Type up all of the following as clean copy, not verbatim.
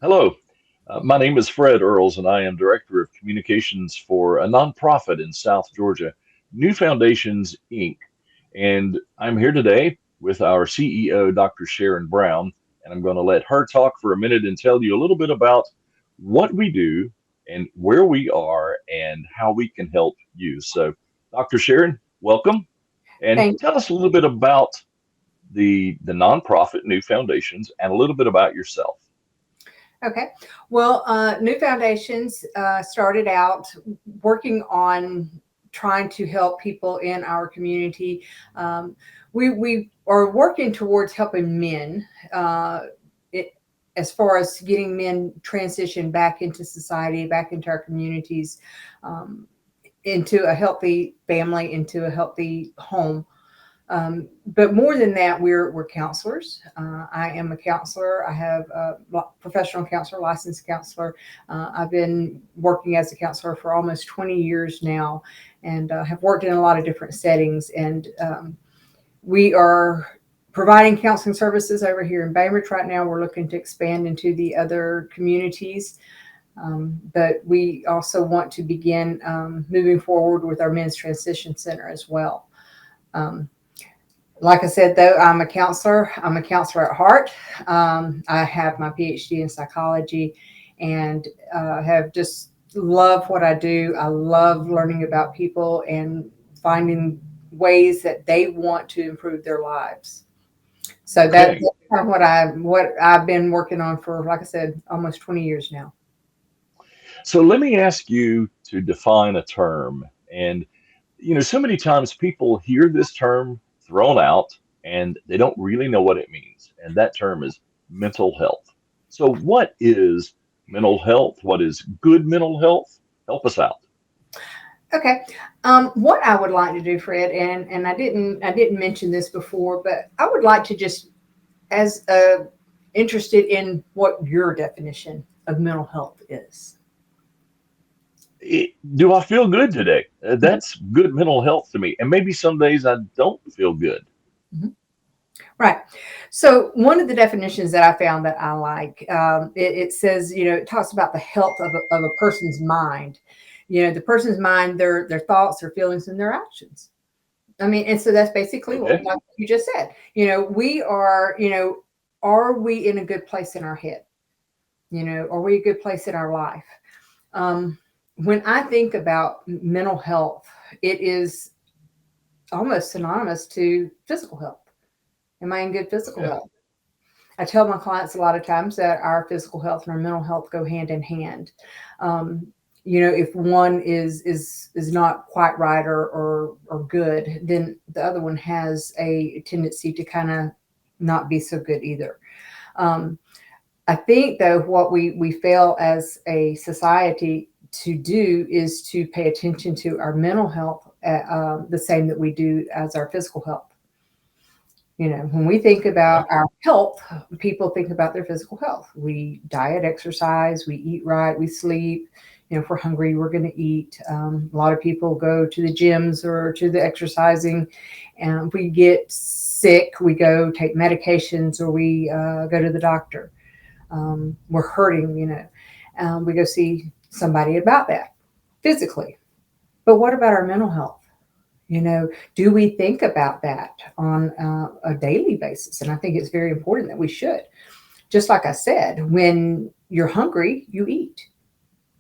Hello, my name is Fred Earls, and I am Director of Communications for a nonprofit in South Georgia, New Foundations, Inc. And I'm here today with our CEO, Dr. Sharon Brown, and I'm going to let her talk for a minute and tell you a little bit about what we do and where we are and how we can help you. So, Dr. Sharon, welcome, and Thank tell us a little bit about the nonprofit New Foundations and a little bit about yourself. Okay. Well, New Foundations started out working on trying to help people in our community. Um, we are working towards helping men it, as far as getting men transition back into society, back into our communities, um, into a healthy family, into a healthy home. But more than that, we're counselors. I am a counselor. I have a professional counselor, licensed counselor. I've been working as a counselor for almost 20 years now, and have worked in a lot of different settings. And we are providing counseling services over here in Bainbridge right now. We're looking to expand into the other communities. But we also want to begin moving forward with our men's transition center as well. Um, like I said, though, I'm a counselor. I'm a counselor at heart. I have my PhD in psychology and have just love what I do. I love learning about people and finding ways that they want to improve their lives. So that's Okay. kind of what I've been working on for, like I said, almost 20 years now. So let me ask you to define a term. And, so many times people hear this term thrown out and they don't really know what it means. And that term is mental health. So, what is mental health? What is good mental health? Help us out. Okay. What I would like to do, Fred, and I didn't mention this before, but I would like to just as interested in what your definition of mental health is. Do I feel good today? That's good mental health to me. And maybe some days I don't feel good. Mhm. Right. So one of the definitions that I found that I like, it says, it talks about the health of a person's mind. The person's mind, their thoughts, their feelings, and their actions. I mean, and so that's basically what Okay. like you just said. We are, are we in a good place in our head? Are we a good place in our life? Um, when I think about mental health, it is almost synonymous to physical health. Am I in good physical Yeah. health? I tell my clients a lot of times that our physical health and our mental health go hand in hand. Um, if one is not quite right or good, then the other one has a tendency to kind of not be so good either. Um, I think though what we fail as a society to do is to pay attention to our mental health the same that we do as our physical health. When we think Okay. about our health, people think about their physical health. We diet, exercise, we eat right, we sleep. If we're hungry, we're going to eat. A lot of people go to the gyms or to the exercising, and if we get sick, we go take medications or we go to the doctor. We're hurting, we go see somebody about that physically. But what about our mental health? Do we think about that on a daily basis? And I think it's very important that we should. Just like I said, when you're hungry, you eat.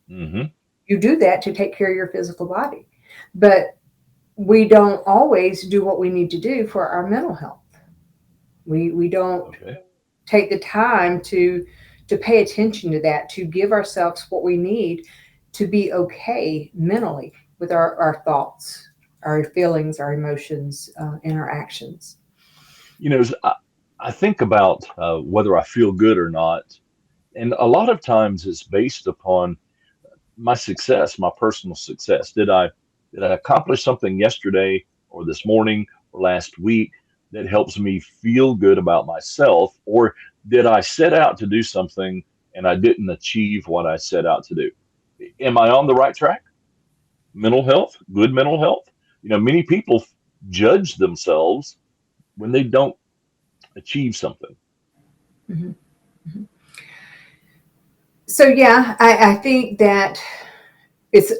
Hmm. You do that to take care of your physical body. But we don't always do what we need to do for our mental health. We don't Okay. take the time to pay attention to that, to give ourselves what we need to be okay mentally with our thoughts, our feelings, our emotions, and our actions. You know, I think about whether I feel good or not. And a lot of times it's based upon my success, my personal success. Did I accomplish something yesterday or this morning or last week that helps me feel good about myself? Or did I set out to do something and I didn't achieve what I set out to do? Am I on the right track? Mental health, good mental health. Many people judge themselves when they don't achieve something. Mhm, mhm. So yeah, I think that it's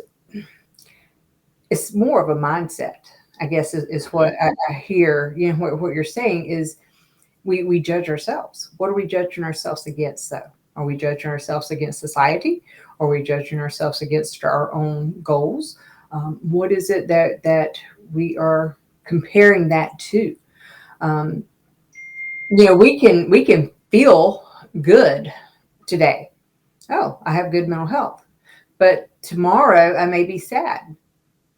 it's more of a mindset, I guess, is what Okay. I hear. You know, what you're saying is we judge ourselves. What are we judging ourselves against, though? Are we judging ourselves against society? Are we judging ourselves against our own goals? What is it that we are comparing that to? Um, we can feel good today. Oh, I have good mental health, but tomorrow I may be sad.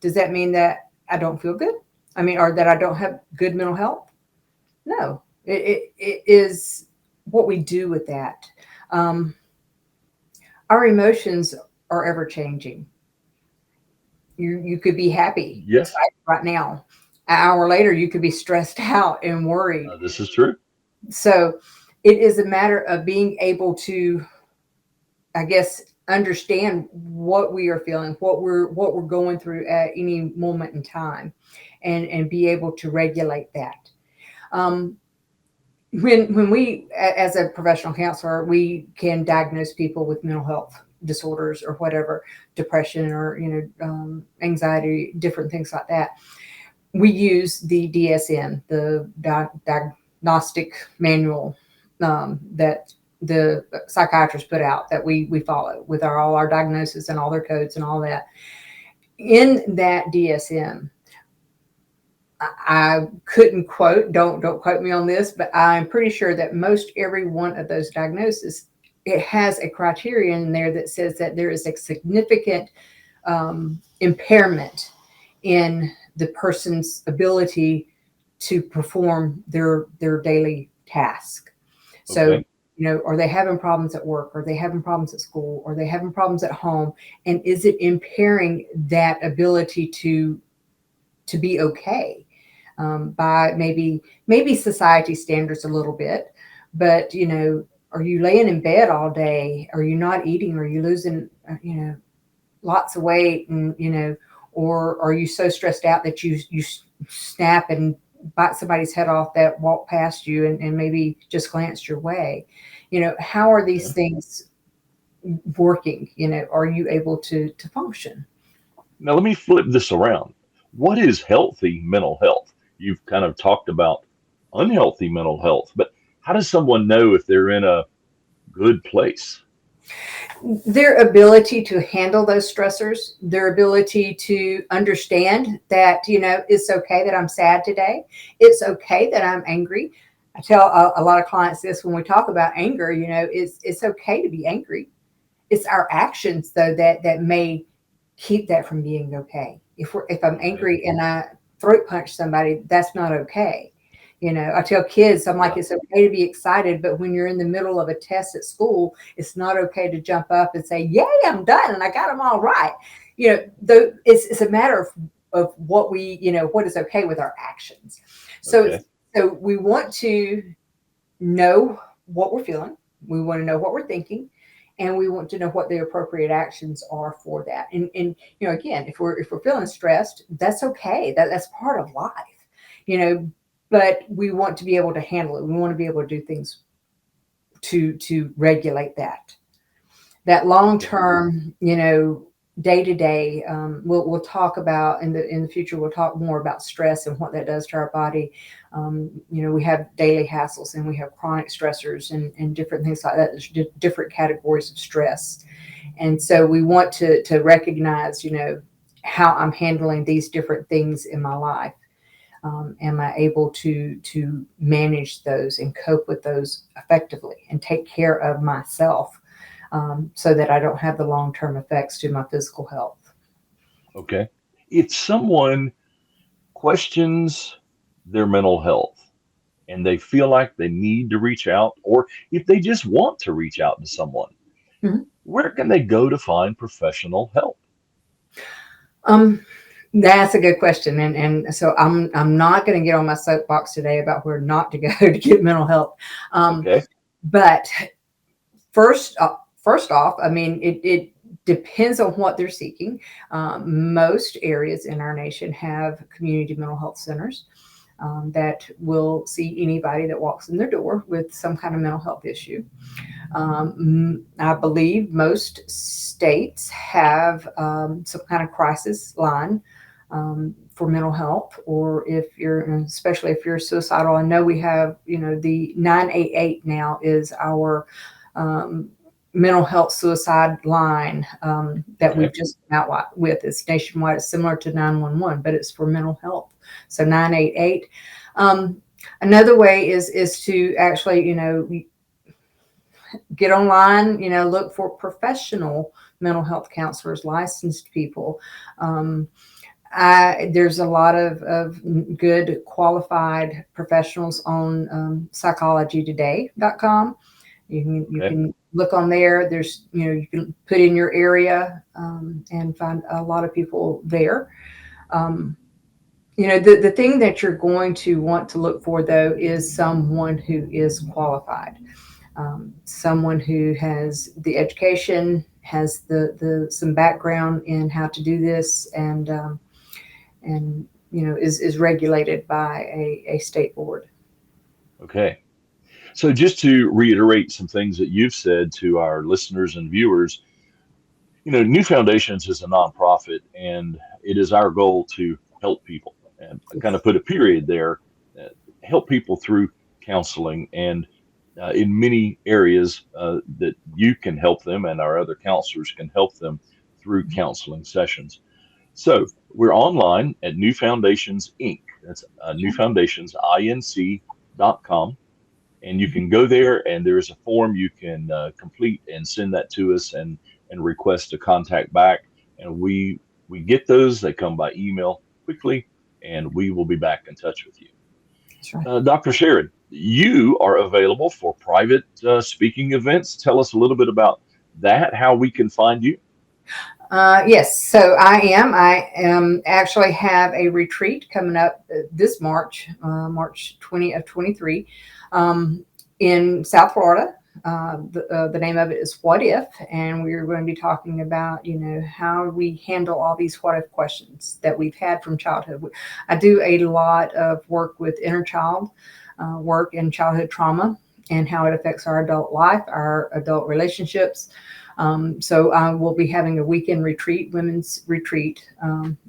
Does that mean that I don't feel good? I mean, or that I don't have good mental health? No, it is what we do with that. Um, our emotions are ever changing. You could be happy, Yes, excited right now. An hour later, you could be stressed out and worried. this is true. So it is a matter of being able to, I guess, understand what we are feeling, what we're going through at any moment in time, and be able to regulate that. Um, when we as a professional counselor, we can diagnose people with mental health disorders or whatever, depression or anxiety, different things like that. We use the DSM, the diagnostic manual, that the psychiatrists put out, that we follow with all our diagnoses and all their codes and all that. In that DSM, I couldn't quote, don't quote me on this, but I'm pretty sure that most every one of those diagnoses, it has a criterion in there that says that there is a significant impairment in the person's ability to perform their daily task. So, Okay. are they having problems at work? Are they having problems at school? Are they having problems at home? And is it impairing that ability to be okay, by maybe society standards a little bit, but are you laying in bed all day? Are you not eating? Are you losing lots of weight? And or are you so stressed out that you snap and bite somebody's head off that walked past you and maybe just glanced your way? How are these Okay. things working? Are you able to function? Now, let me flip this around. What is healthy mental health? You've kind of talked about unhealthy mental health, but how does someone know if they're in a good place? Their ability to handle those stressors, their ability to understand that, it's okay that I'm sad today. It's okay that I'm angry. I tell a lot of clients this when we talk about anger. It's okay to be angry. It's our actions, though, that may keep that from being okay. If I'm Okay. angry and I throat punch somebody, that's not okay. I tell kids, I'm like, Yeah. it's okay to be excited, but when you're in the middle of a test at school, it's not okay to jump up and say, "Yay, I'm done and I got them all right." Though it's a matter of what is okay with our actions. So Okay. it's so we want to know what we're feeling. We want to know what we're thinking, and we want to know what the appropriate actions are for that. And again, if we're feeling stressed, that's okay. That's part of life. You know, but we want to be able to handle it. We want to be able to do things to regulate that long Okay. term, day to day. We'll talk about in the future. We'll talk more about stress and what that does to our body. We have daily hassles and we have chronic stressors and different things like that. There's different categories of stress, and so we want to recognize, how I'm handling these different things in my life. Am I able to manage those and cope with those effectively and take care of myself, so that I don't have the long term effects to my physical health? Okay. If someone questions their mental health and they feel like they need to reach out, or if they just want to reach out to someone, Mhm. where can they go to find professional help? Um, that's a good question, and so I'm not going to get on my soapbox today about where not to go to get mental health. Um, Okay. but first off, I mean, it depends on what they're seeking. Most areas in our nation have community mental health centers. that will see anybody that walks in their door with some kind of mental health issue. I believe most states have some kind of crisis line for mental health, or if you're, especially if you're suicidal. I know we have, the 988 now is our mental health suicide line that we've Okay. just come out with. It's nationwide. It's similar to 911, but it's for mental health. So 988. Another way is to actually, get online, look for professional mental health counselors, licensed people. There's a lot of good qualified professionals on psychologytoday.com. You Okay. can look on there. There's, you can put in your area and find a lot of people there. The thing that you're going to want to look for, though, is someone who is qualified, someone who has the education, has the some background in how to do this, and is regulated by a state board. Okay. So just to reiterate some things that you've said to our listeners and viewers, New Foundations is a nonprofit, and it is our goal to help people. And I kind of put a period there, uh, help people through counseling, and in many areas that you can help them, and our other counselors can help them through counseling sessions. So we're online at New Foundations Inc. That's newfoundationsinc.com. And you can go there, and there is a form you can complete and send that to us, and request a contact back. And we get those. They come by email quickly, and we will be back in touch with you. That's right. Dr. Sharon, you are available for private speaking events. Tell us a little bit about that, how we can find you. Yes, so I am actually have a retreat coming up this March, March 20 of 23, in South Florida. The name of it is What If, and we're going to be talking about, how we handle all these what if questions that we've had from childhood. I do a lot of work with inner child work and childhood trauma, and how it affects our adult life, our adult relationships. So I will be having a weekend retreat, women's retreat,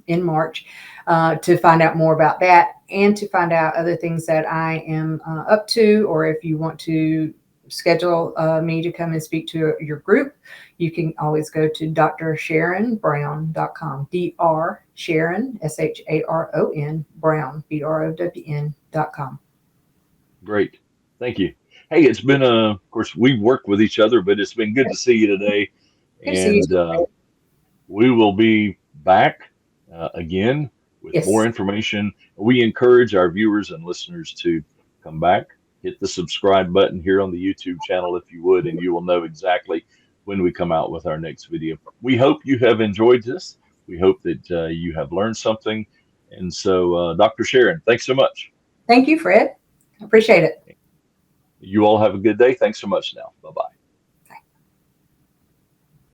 in March, to find out more about that, and to find out other things that I am up to, or if you want to schedule me to come and speak to your group, you can always go to drsharonbrown.com, Dr. Sharon, Sharon, Brown, Brown.com. Great. Thank you. Hey, it's been of course, we've worked with each other, but it's been good to see you today. Good to see And you. we will be back again with more Yes. information. We encourage our viewers and listeners to come back, hit the subscribe button here on the YouTube channel if you would, and you will know exactly when we come out with our next video. We hope you have enjoyed this. We hope that you have learned something. And so, Dr. Sharon, thanks so much. Thank you, Fred. I appreciate it. You all have a good day. Thanks so much now. Bye bye.